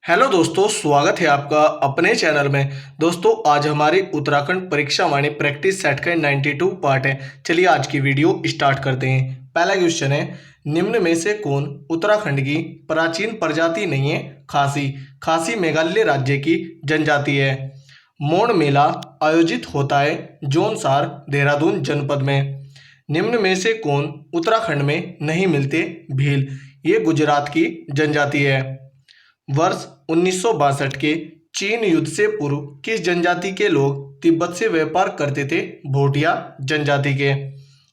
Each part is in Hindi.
हेलो दोस्तों, स्वागत है आपका अपने चैनल में। दोस्तों, आज हमारी उत्तराखंड परीक्षा वाणी प्रैक्टिस सेट का 92 पार्ट है। चलिए आज की वीडियो स्टार्ट करते हैं। पहला क्वेश्चन है, निम्न में से कौन उत्तराखंड की प्राचीन प्रजाति नहीं है? खासी। खासी मेघालय राज्य की जनजाति है। मौन मेला आयोजित होता है जौनसार देहरादून जनपद में। निम्न में से कौन उत्तराखंड में नहीं मिलते? भील। ये गुजरात की जनजाति है। वर्ष 1962 के चीन युद्ध से पूर्व किस जनजाति के लोग तिब्बत से व्यापार करते थे? भोटिया जनजाति के।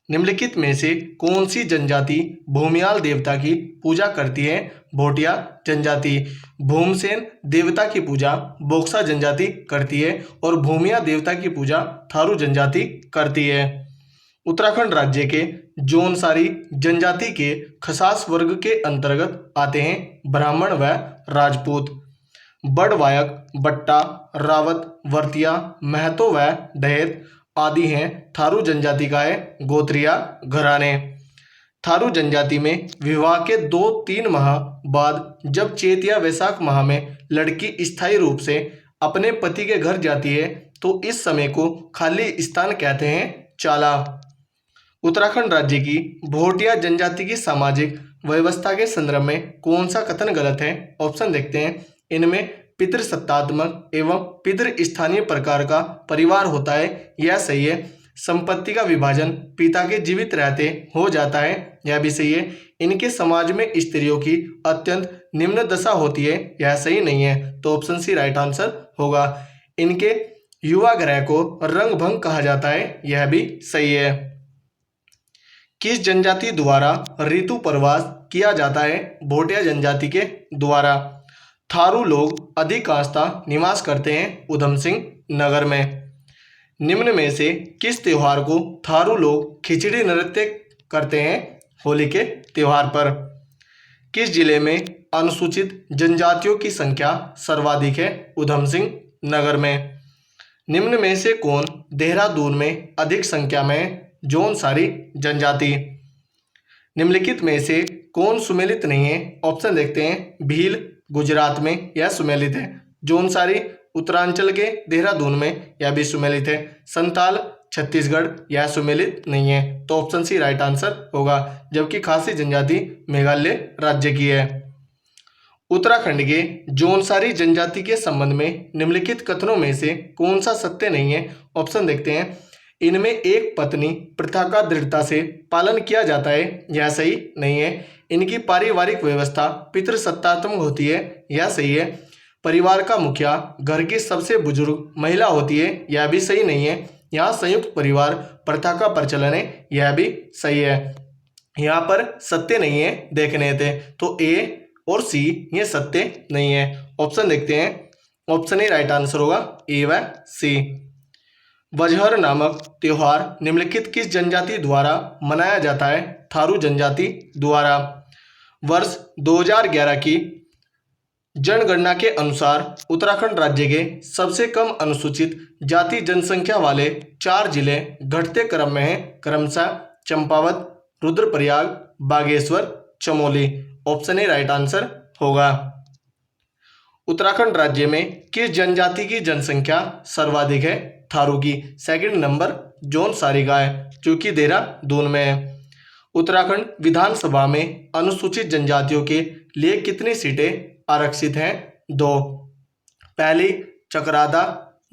निम्नलिखित में से कौन सी जनजाति भूमियाल देवता की पूजा करती है? भोटिया जनजाति। भूमसेन देवता की पूजा बोक्सा जनजाति करती है और भूमिया देवता की पूजा थारू जनजाति करती है। उत्तराखंड राज्य के जौनसारी जनजाति के खसास वर्ग के अंतर्गत आते हैं ब्राह्मण व राजपूत। बड़वायक, बट्टा, रावत, वर्तिया, महतो व दहेत आदि हैं थारू जनजाति का है गोत्रिया घराने। थारू जनजाति में विवाह के 2-3 माह बाद जब चैत या वैशाख माह में लड़की स्थायी रूप से अपने पति के घर जाती है तो इस समय को खाली स्थान कहते हैं चाला। उत्तराखंड राज्य की भोटिया जनजाति की सामाजिक व्यवस्था के संदर्भ में कौन सा कथन गलत है? ऑप्शन देखते हैं। इनमें पितृसत्तात्मक एवं पितृ स्थानीय प्रकार का परिवार होता है, यह सही है। संपत्ति का विभाजन पिता के जीवित रहते हो जाता है, यह भी सही है। इनके समाज में स्त्रियों की अत्यंत निम्न दशा होती है, यह सही नहीं है, तो ऑप्शन सी राइट आंसर होगा। इनके युवा ग्रह को रंगभंग कहा जाता है, यह भी सही है। किस जनजाति द्वारा ऋतु प्रवास किया जाता है? भोटिया जनजाति के द्वारा। थारू लोग अधिकांशतः निवास करते हैं उधम सिंह नगर में। निम्न में से किस त्योहार को थारू लोग खिचड़ी नृत्य करते हैं? होली के त्योहार पर। किस जिले में अनुसूचित जनजातियों की संख्या सर्वाधिक है? उधम सिंह नगर में। निम्न में से कौन देहरादून में अधिक संख्या में जौनसारी जनजाति? निम्नलिखित में से कौन सुमेलित नहीं है? ऑप्शन देखते हैं। भील गुजरात में यह सुमेलित है। जौनसारी उत्तरांचल के देहरादून में यह भी सुमेलित है। संताल छत्तीसगढ़ यह सुमेलित नहीं है, तो ऑप्शन सी राइट आंसर होगा। जबकि खासी जनजाति मेघालय राज्य की है। उत्तराखंड के जौनसारी जनजाति के संबंध में निम्नलिखित कथनों में से कौन सा सत्य नहीं है? ऑप्शन देखते हैं। इनमें एक पत्नी प्रथा का दृढ़ता से पालन किया जाता है, यह सही नहीं है। इनकी पारिवारिक व्यवस्था पितृसत्तात्मक होती है, यह सही है। परिवार का मुखिया घर की सबसे बुजुर्ग महिला होती है, यह भी सही नहीं है। यहाँ संयुक्त परिवार प्रथा का प्रचलन है, यह भी सही है। यहाँ पर सत्य नहीं है देखने थे, तो ए और सी ये सत्य नहीं है। ऑप्शन देखते हैं। ऑप्शन ए राइट आंसर होगा, ए व सी। वजहर नामक त्योहार निम्नलिखित किस जनजाति द्वारा मनाया जाता है? थारू जनजाति द्वारा। वर्ष 2011 की जनगणना के अनुसार उत्तराखंड राज्य के सबसे कम अनुसूचित जाति जनसंख्या वाले 4 जिले घटते क्रम में हैं, क्रमशः Champawat, Rudraprayag, Bageshwar, Chamoli. Option A right answer होगा। उत्तराखंड राज्य में किस जनजाति की जनसंख्या सर्वाधिक है? थारू की। सेकंड नंबर जौनसारी का है, जो कि देहरादून में है। उत्तराखंड विधानसभा में अनुसूचित जनजातियों के लिए कितनी सीटें आरक्षित हैं? 2। पहली चकराता,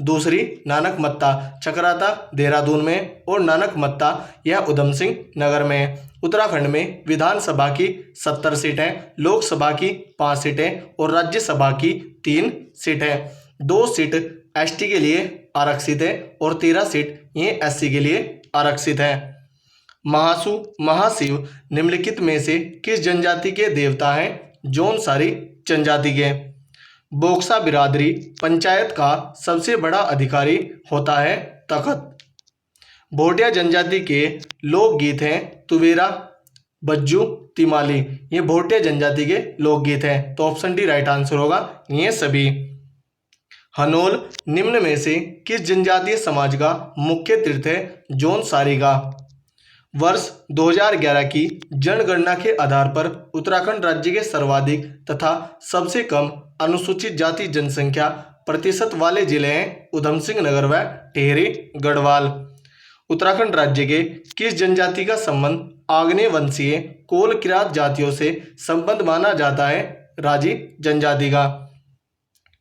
दूसरी नानक मत्ता। चकराता देहरादून में और नानक मत्ता यह उधम सिंह नगर में है। उत्तराखंड में विधानसभा की 70 सीटें, लोकसभा की 5 सीटें और राज्यसभा की 3 सीटें। 2 सीट एसटी के लिए आरक्षित है और 13 सीट ये एससी के लिए आरक्षित है। महासु महाशिव निम्नलिखित में से किस जनजाति के देवता हैं? जौनसारी जनजाति के। बोक्सा बिरादरी पंचायत का सबसे बड़ा अधिकारी होता है तखत। भोटिया जनजाति के लोकगीत हैं तुवेरा, बज्जू, तिमाली। ये भोटिया जनजाति के लोकगीत हैं, तो ऑप्शन डी राइट आंसर होगा, ये सभी। हनोल निम्न में से किस जनजातीय समाज का मुख्य तीर्थ है? जौनसारी का। वर्ष 2011 की जनगणना के आधार पर उत्तराखंड राज्य के सर्वाधिक तथा सबसे कम अनुसूचित जाति जनसंख्या प्रतिशत वाले जिले हैं उधम सिंह नगर व टिहरी गढ़वाल। उत्तराखंड राज्य के किस जनजाति का संबंध आग्नेय वंशीय कोल किरात जातियों से संबंध माना जाता है? राजी जनजाति का।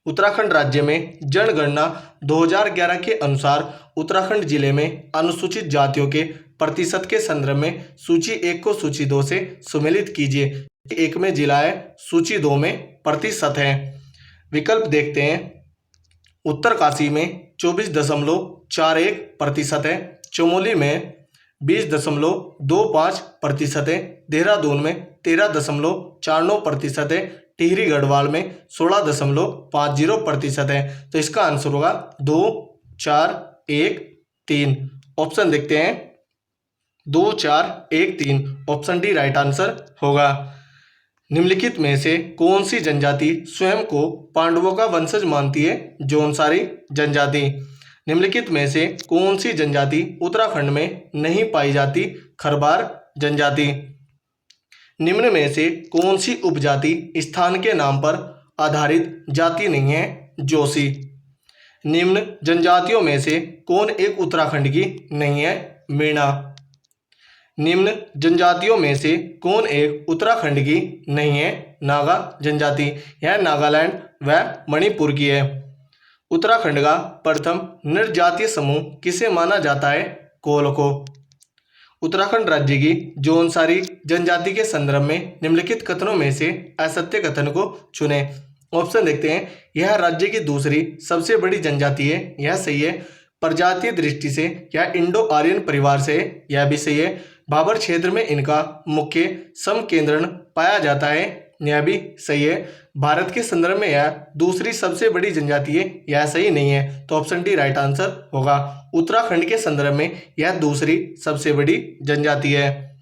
उत्तराखंड राज्य में जनगणना 2011 के अनुसार उत्तराखंड जिले में अनुसूचित जातियों के प्रतिशत के संदर्भ में सूची 1 को सूची 2 से सुमेलित कीजिए। 1 में जिला है, सूची 2 में प्रतिशत है। विकल्प देखते हैं। उत्तरकाशी में 24.41% है, चमोली में 20.25% है, देहरादून में 13.49% है, टिहरी गढ़वाल में 16.50% है। तो इसका आंसर होगा 2, 4, 1, 3। ऑप्शन देखते हैं 2, 4, 1, 3। ऑप्शन डी राइट आंसर होगा। निम्नलिखित में से कौन सी जनजाति स्वयं को पांडवों का वंशज मानती है? जौनसारी जनजाति। निम्नलिखित में से कौन सी जनजाति उत्तराखंड में नहीं पाई जाती? खरबार जनजाति। निम्न में से कौन सी उपजाति स्थान के नाम पर आधारित जाति नहीं है? जोशी। निम्न जनजातियों में से कौन एक उत्तराखंड की नहीं है? मीणा। निम्न जनजातियों में से कौन एक उत्तराखंड की नहीं है? नागा जनजाति। यह नागालैंड व मणिपुर की है। उत्तराखंड का प्रथम निर्जातीय समूह किसे माना जाता है? कोल को। उत्तराखंड राज्य की जौनसारी जनजाति के संदर्भ में निम्नलिखित कथनों में से असत्य कथन को चुनें। ऑप्शन देखते हैं। यह राज्य की दूसरी सबसे बड़ी जनजाति है, यह सही है। प्रजातीय दृष्टि से यह इंडो आर्यन परिवार से है, यह भी सही है। भाबर क्षेत्र में इनका मुख्य समकेंद्रण पाया जाता है, यह भी सही है। भारत के संदर्भ में यह दूसरी सबसे बड़ी जनजाति है, यह सही नहीं है। तो ऑप्शन डी राइट आंसर होगा। उत्तराखंड के संदर्भ में यह दूसरी सबसे बड़ी जनजाति है।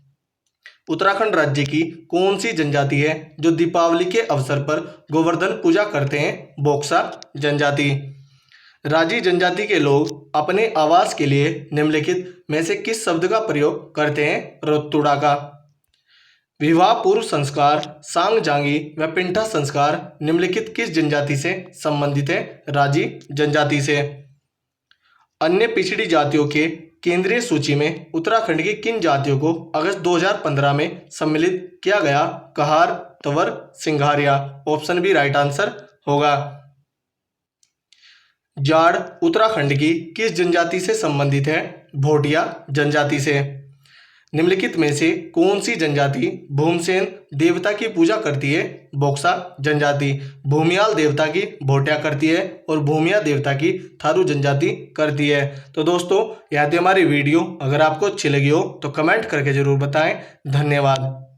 उत्तराखंड राज्य की कौन सी जनजाति है जो दीपावली के अवसर पर गोवर्धन पूजा करते हैं? बोक्सा जनजाति। राजी जनजाति के लोग अपने आवास के लिए निम्नलिखित में से किस शब्द का प्रयोग करते हैं? रोतुड़ा का। विवाह पूर्व संस्कार, सांग जांगी व पिंठा संस्कार निम्नलिखित किस जनजाति से संबंधित है? राजी जनजाति से। अन्य पिछड़ी जातियों के केंद्रीय सूची में उत्तराखंड की किन जातियों को अगस्त 2015 में सम्मिलित किया गया? Kahar, Tanwar, Singhariya. Option B right answer होगा। जाड़ उत्तराखंड की किस जनजाति से संबंधित है? भोटिया जनजाति से। निम्नलिखित में से कौन सी जनजाति भूमसेन देवता की पूजा करती है? बोक्सा जनजाति। भूमियाल देवता की भोटिया करती है और भूमिया देवता की थारू जनजाति करती है। तो दोस्तों, यह थी हमारी वीडियो। अगर आपको अच्छी लगी हो तो कमेंट करके जरूर बताएं। धन्यवाद।